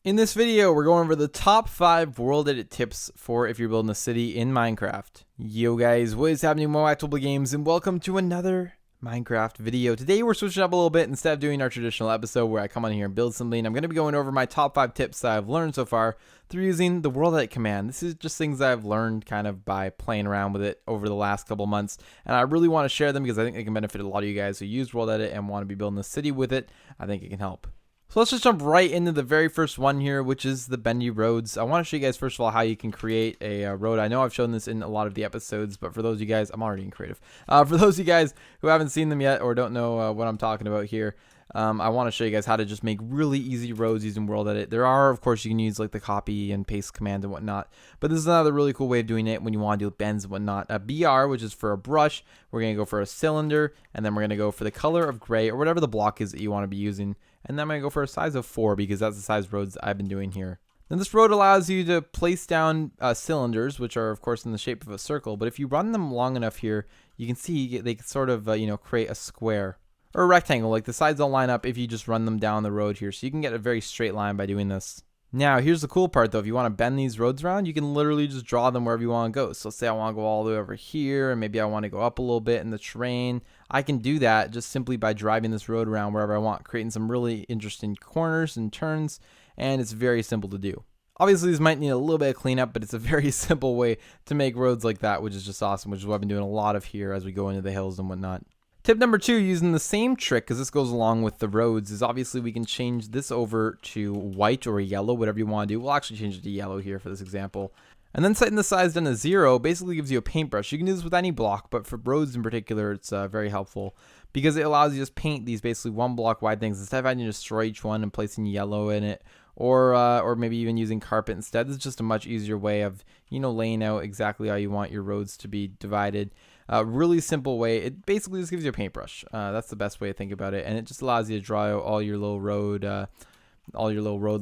In this video, we're going over the top 5 world edit tips for if you're building a city in Minecraft. Yo guys, what is happening, Moactable Games, and welcome to another Minecraft video. Today we're switching up a little bit. Instead of doing our traditional episode where I come on here and build something, I'm going to be going over my top 5 tips that I've learned so far through using the world edit command. This is just things that I've learned kind of by playing around with it over the last couple months, and I really want to share them because I think they can benefit a lot of you guys who use world edit and want to be building a city with it. I think it can help. So let's just jump right into the very first one here, which is the bendy roads. I want to show you guys first of all how you can create a road. I know I've shown this in a lot of the episodes, but for those of you guys, I'm already in creative. For those of you guys who haven't seen them yet or don't know what I'm talking about here, I want to show you guys how to just make really easy roads using world edit. There are, of course, you can use like the copy and paste command and whatnot, but this is another really cool way of doing it when you want to do bends and whatnot. A BR, which is for a brush, we're going to go for a cylinder, and then we're going to go for the color of gray or whatever the block is that you want to be using. And then I'm going to go for a size of 4 because that's the size roads I've been doing here. Then this road allows you to place down cylinders, which are of course in the shape of a circle. But if you run them long enough here, you can see they sort of create a square or a rectangle. Like the sides don't line up if you just run them down the road here. So you can get a very straight line by doing this. Now, here's the cool part though. If you want to bend these roads around, you can literally just draw them wherever you want to go. So say I want to go all the way over here, and maybe I want to go up a little bit in the terrain. I can do that just simply by driving this road around wherever I want, creating some really interesting corners and turns, and it's very simple to do. Obviously, this might need a little bit of cleanup, but it's a very simple way to make roads like that, which is just awesome, which is what I've been doing a lot of here as we go into the hills and whatnot. Tip number 2, using the same trick, because this goes along with the roads, is obviously we can change this over to white or yellow, whatever you want to do. We'll actually change it to yellow here for this example. And then setting the size down to 0 basically gives you a paintbrush. You can do this with any block, but for roads in particular, it's very helpful because it allows you to just paint these basically 1 block wide things instead of having to destroy each one and placing yellow in it, or maybe even using carpet instead. This is just a much easier way of laying out exactly how you want your roads to be divided. Really simple way. It basically just gives you a paintbrush. That's the best way to think about it, and it just allows you to draw out all your little road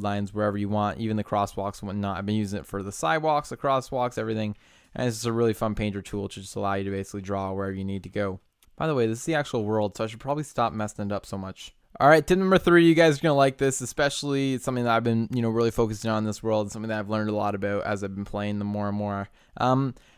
lines wherever you want, even the crosswalks and whatnot. I've been using it for the sidewalks, the crosswalks, everything, and it's just a really fun painter tool to just allow you to basically draw wherever you need to go. By the way, this is the actual world, so I should probably stop messing it up so much. All right, tip number 3, you guys are going to like this, especially it's something that I've been, really focusing on in this world, something that I've learned a lot about as I've been playing them more and more.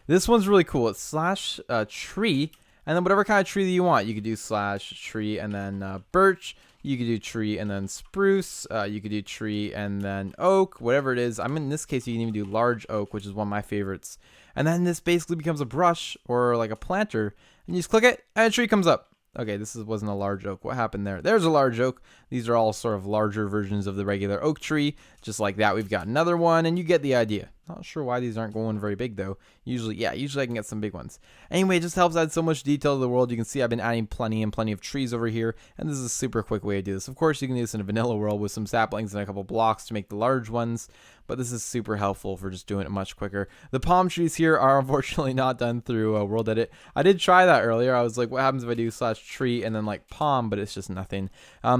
This one's really cool. It's /tree, and then whatever kind of tree that you want. You could do /tree and then birch. You could do tree and then spruce. You could do tree and then oak, whatever it is. In this case, you can even do large oak, which is one of my favorites. And then this basically becomes a brush or like a planter, and you just click it, and a tree comes up. Okay, this wasn't a large oak. What happened there? There's a large oak. These are all sort of larger versions of the regular oak tree. Just like that, we've got another one, and you get the idea. Not sure why these aren't going very big, though. Usually I can get some big ones. Anyway, it just helps add so much detail to the world. You can see I've been adding plenty of trees over here, and this is a super quick way to do this. Of course, you can do this in a vanilla world with some saplings and a couple blocks to make the large ones, but this is super helpful for just doing it much quicker. The palm trees here are unfortunately not done through world edit. I did try that earlier. I was like, what happens if I do /tree and then like palm, but it's just nothing.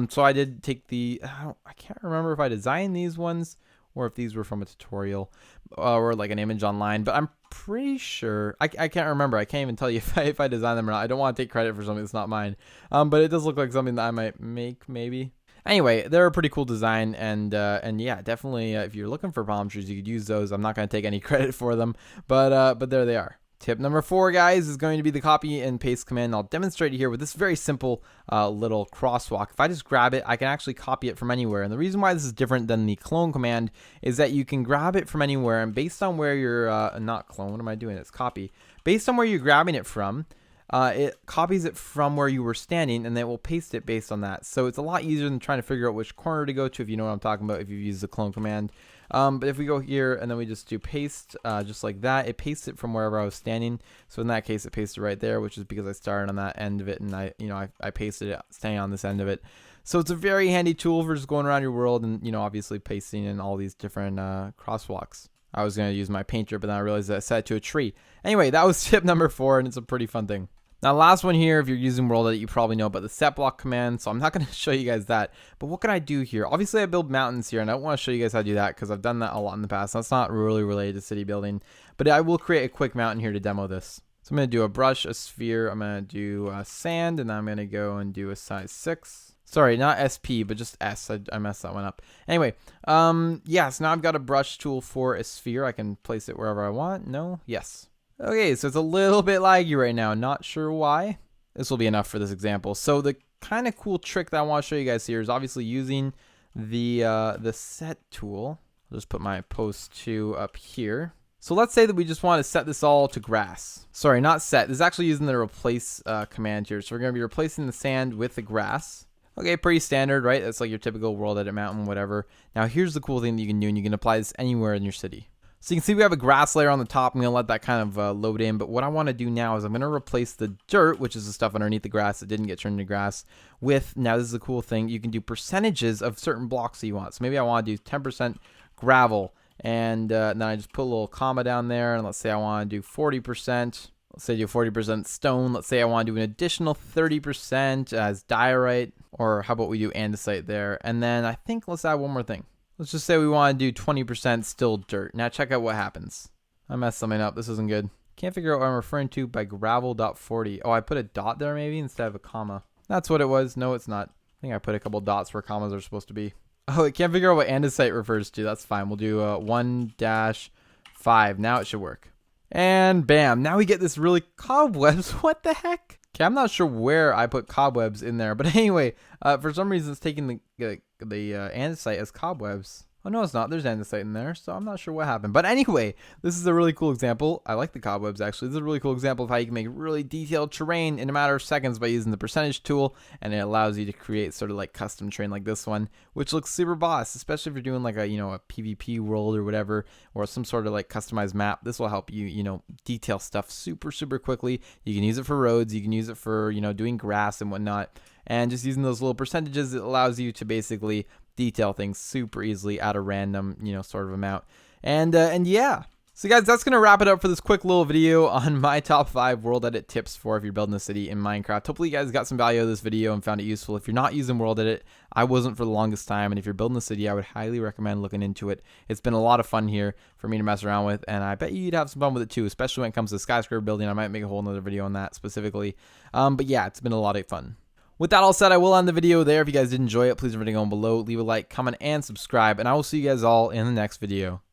So I did take I can't remember if I designed these ones or if these were from a tutorial or like an image online, but I'm pretty sure, I can't remember. I can't even tell you if I designed them or not. I don't want to take credit for something that's not mine, but it does look like something that I might make maybe. Anyway, they're a pretty cool design, and yeah, definitely if you're looking for palm trees, you could use those. I'm not going to take any credit for them, but there they are. Tip number 4, guys, is going to be the copy and paste command. I'll demonstrate it here with this very simple little crosswalk. If I just grab it, I can actually copy it from anywhere. And the reason why this is different than the clone command is that you can grab it from anywhere, and based on where you're, not clone, what am I doing? It's copy. Based on where you're grabbing it from, it copies it from where you were standing, and then it will paste it based on that. So it's a lot easier than trying to figure out which corner to go to, if you know what I'm talking about, if you've used the clone command. But if we go here and then we just do paste, just like that, it pastes it from wherever I was standing. So in that case, it pasted right there, which is because I started on that end of it, and I pasted it standing on this end of it. So it's a very handy tool for just going around your world and, obviously pasting in all these different crosswalks. I was going to use my painter, but then I realized that I set it to a tree. Anyway, that was tip number 4, and it's a pretty fun thing. Now, last one here, if you're using world edit, you probably know about the set block command, so I'm not going to show you guys that. But what can I do here? Obviously, I build mountains here, and I don't want to show you guys how to do that because I've done that a lot in the past. That's not really related to city building, but I will create a quick mountain here to demo this. So I'm going to do a brush, a sphere, I'm going to do sand, and then I'm going to go and do a size 6. Sorry, not SP, but just S. I messed that one up. Anyway, yeah, so now I've got a brush tool for a sphere. I can place it wherever I want. No? Yes. Okay, so it's a little bit laggy right now. Not sure why. This will be enough for this example. So the kind of cool trick that I want to show you guys here is obviously using the set tool. I'll just put my post 2 up here. So let's say that we just want to set this all to grass. Sorry, not set. This is actually using the replace command here. So we're going to be replacing the sand with the grass. Okay, pretty standard, right? That's like your typical world edit mountain, whatever. Now here's the cool thing that you can do, and you can apply this anywhere in your city. So you can see we have a grass layer on the top. I'm going to let that kind of load in. But what I want to do now is I'm going to replace the dirt, which is the stuff underneath the grass that didn't get turned into grass, with, now this is a cool thing, you can do percentages of certain blocks that you want. So maybe I want to do 10% gravel. And then I just put a little comma down there. And let's say I want to do 40%. Let's say do 40% stone. Let's say I want to do an additional 30% as diorite. Or how about we do andesite there. And then I think let's add one more thing. Let's just say we want to do 20% still dirt. Now check out what happens. I messed something up. This isn't good. Can't figure out what I'm referring to by gravel.40. Oh, I put a dot there maybe instead of a comma. That's what it was. No, it's not. I think I put a couple dots where commas are supposed to be. Oh, I can't figure out what andesite refers to. That's fine. We'll do 1-5. Now it should work. And bam. Now we get this really cobwebs. What the heck? Okay, I'm not sure where I put cobwebs in there. But anyway, for some reason it's taking the andesite as cobwebs. Oh, no, it's not. There's andesite in there, so I'm not sure what happened. But anyway, this is a really cool example. I like the cobwebs, actually. This is a really cool example of how you can make really detailed terrain in a matter of seconds by using the percentage tool, and it allows you to create sort of like custom terrain like this one, which looks super boss, especially if you're doing like a, a PvP world or whatever, or some sort of like customized map. This will help you, detail stuff super, super quickly. You can use it for roads. You can use it for, doing grass and whatnot. And just using those little percentages, it allows you to basically detail things super easily at a random, sort of amount. And yeah. So guys, that's going to wrap it up for this quick little video on my top 5 world edit tips for if you're building a city in Minecraft. Hopefully you guys got some value out of this video and found it useful. If you're not using world edit, I wasn't for the longest time. And if you're building a city, I would highly recommend looking into it. It's been a lot of fun here for me to mess around with. And I bet you'd have some fun with it too, especially when it comes to skyscraper building. I might make a whole nother video on that specifically. But yeah, it's been a lot of fun. With that all said, I will end the video there. If you guys did enjoy it, please remember to go below, leave a like, comment, and subscribe. And I will see you guys all in the next video.